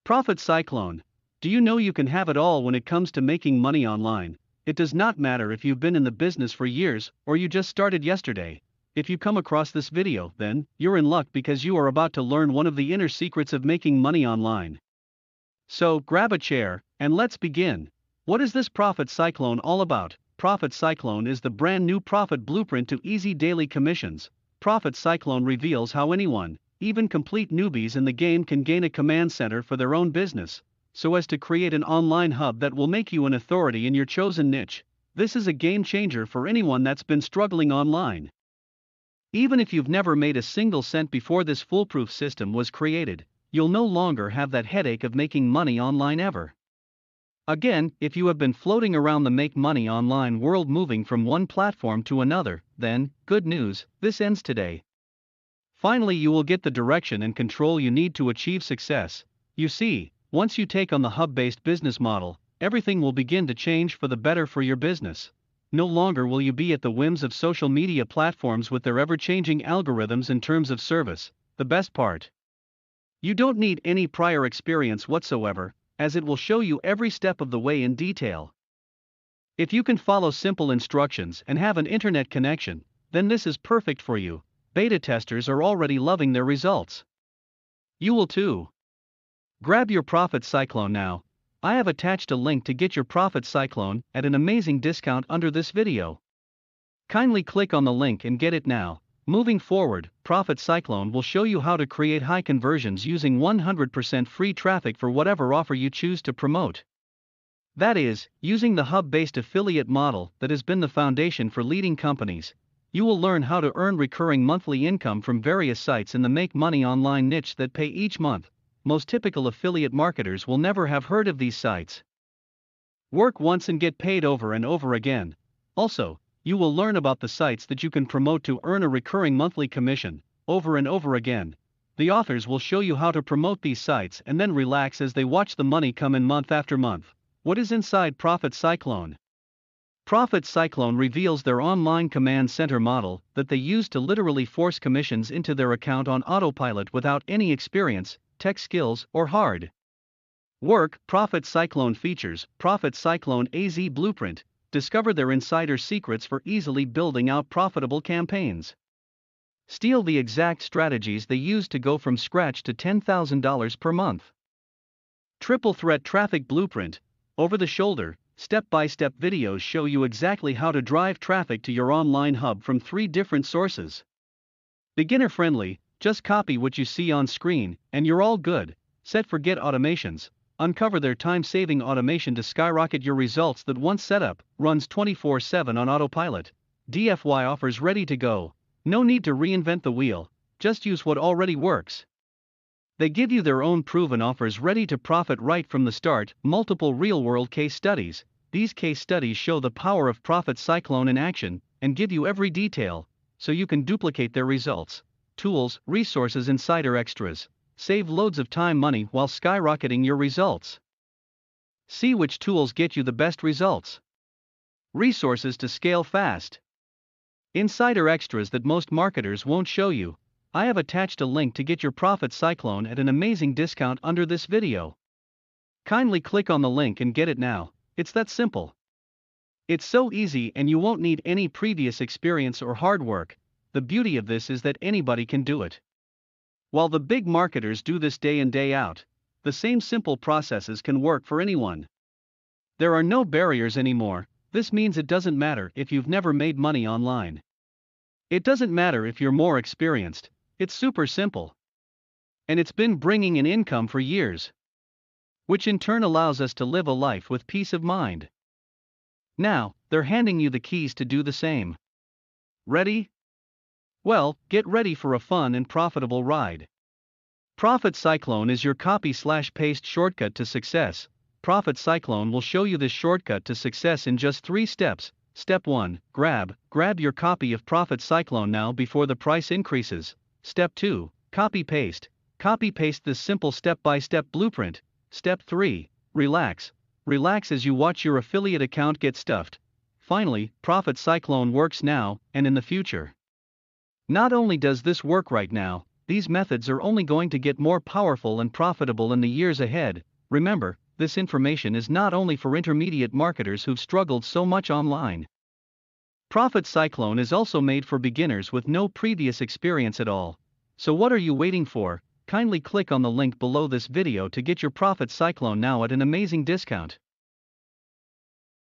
Profit Cyclone. Do you know you can have it all when it comes to making money online? It does not matter if you've been in the business for years or you just started yesterday. If you come across this video, then you're in luck because you are about to learn one of the inner secrets of making money online. So grab a chair and let's begin. What is this Profit Cyclone all about? Profit Cyclone is the brand new profit blueprint to easy daily commissions. Profit Cyclone reveals how anyone, even complete newbies in the game, can gain a command center for their own business, so as to create an online hub that will make you an authority in your chosen niche. This is a game changer for anyone that's been struggling online. Even if you've never made a single cent before this foolproof system was created, you'll no longer have that headache of making money online ever again. If you have been floating around the make money online world moving from one platform to another, then, good news, this ends today. Finally, you will get the direction and control you need to achieve success. You see, once you take on the hub-based business model, everything will begin to change for the better for your business. No longer will you be at the whims of social media platforms with their ever-changing algorithms in terms of service. The best part: you don't need any prior experience whatsoever, as it will show you every step of the way in detail. If you can follow simple instructions and have an internet connection, then this is perfect for you. Beta testers are already loving their results. You will too. Grab your Profit Cyclone now. I have attached a link to get your Profit Cyclone at an amazing discount under this video. Kindly click on the link and get it now. Moving forward, Profit Cyclone will show you how to create high conversions using 100% free traffic for whatever offer you choose to promote. That is, using the hub-based affiliate model that has been the foundation for leading companies. You will learn how to earn recurring monthly income from various sites in the make money online niche that pay each month. Most typical affiliate marketers will never have heard of these sites. Work once and get paid over and over again. Also, you will learn about the sites that you can promote to earn a recurring monthly commission, over and over again. The authors will show you how to promote these sites and then relax as they watch the money come in month after month. What is inside Profit Cyclone? Profit Cyclone reveals their online command center model that they use to literally force commissions into their account on autopilot without any experience, tech skills, or hard work. Profit Cyclone features Profit Cyclone AZ Blueprint. Discover their insider secrets for easily building out profitable campaigns. Steal the exact strategies they use to go from scratch to $10,000 per month. Triple Threat Traffic Blueprint. Over the shoulder, step-by-step videos show you exactly how to drive traffic to your online hub from 3 different sources. Beginner friendly, just copy what you see on screen, and you're all good. Set Forget automations. Uncover their time-saving automation to skyrocket your results that once set up, runs 24/7 on autopilot. DFY offers ready to go. No need to reinvent the wheel, just use what already works. They give you their own proven offers ready to profit right from the start. Multiple real-world case studies. These case studies show the power of Profit Cyclone in action and give you every detail, so you can duplicate their results. Tools, resources, insider extras. Save loads of time, money while skyrocketing your results. See which tools get you the best results. Resources to scale fast. Insider extras that most marketers won't show you. I have attached a link to get your Profit Cyclone at an amazing discount under this video. Kindly click on the link and get it now. It's that simple. It's so easy and you won't need any previous experience or hard work. The beauty of this is that anybody can do it. While the big marketers do this day in day out, the same simple processes can work for anyone. There are no barriers anymore. This means it doesn't matter if you've never made money online. It doesn't matter if you're more experienced. It's super simple. And it's been bringing in income for years, which in turn allows us to live a life with peace of mind. Now, they're handing you the keys to do the same. Ready? Well, get ready for a fun and profitable ride. Profit Cyclone is your copy/paste shortcut to success. Profit Cyclone will show you this shortcut to success in just 3 steps. Step 1, grab your copy of Profit Cyclone now before the price increases. Step 2, copy-paste this simple step-by-step blueprint. Step 3, relax as you watch your affiliate account get stuffed. Finally, Profit Cyclone works now and in the future. Not only does this work right now, these methods are only going to get more powerful and profitable in the years ahead. Remember, this information is not only for intermediate marketers who've struggled so much online. Profit Cyclone is also made for beginners with no previous experience at all. So what are you waiting for? Kindly click on the link below this video to get your Profit Cyclone now at an amazing discount.